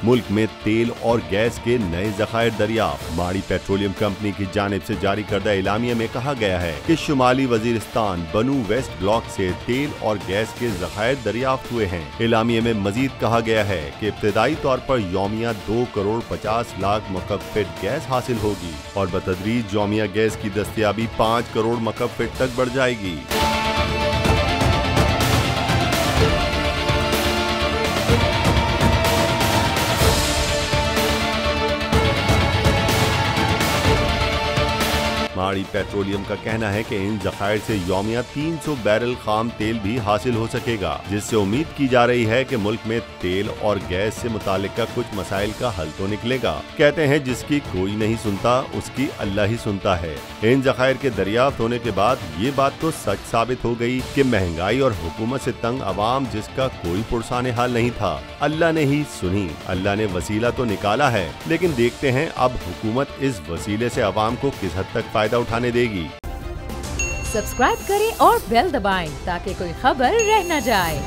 मुल्क में तेल और गैस के नए ज़खायर दरियाफ्त। माड़ी पेट्रोलियम कंपनी की जानिब से जारी करदा एलामिया में कहा गया है कि शुमाली वजीरिस्तान बनू वेस्ट ब्लॉक से तेल और गैस के ज़खायर दरियाफ्त हुए हैं। एलामिया में मजीद कहा गया है कि इब्तदाई तौर पर यौमिया 2,50,00,000 मकब फीट गैस हासिल होगी और बतदरीज यौमिया गैस की दस्तयाबी 5 करोड़ मकब फीट तक बढ़ जाएगी। माड़ी पेट्रोलियम का कहना है कि इन ज़खायर से यौमिया 300 बैरल खाम तेल भी हासिल हो सकेगा, जिससे उम्मीद की जा रही है कि मुल्क में तेल और गैस से मुतालिका कुछ मसाइल का हल तो निकलेगा। कहते हैं जिसकी कोई नहीं सुनता उसकी अल्लाह ही सुनता है। इन ज़खायर के दरियाफ्त होने के बाद ये बात तो सच साबित हो गई कि महंगाई और हुकूमत से तंग अवाम जिसका कोई पुरसाने हाल नहीं था, अल्लाह ने ही सुनी। अल्लाह ने वसीला तो निकाला है, लेकिन देखते हैं अब हुकूमत इस वसीले से अवाम को किस हद तक फायदा उठाने देगी। सब्सक्राइब करें और बेल दबाएं ताकि कोई खबर रह न जाए।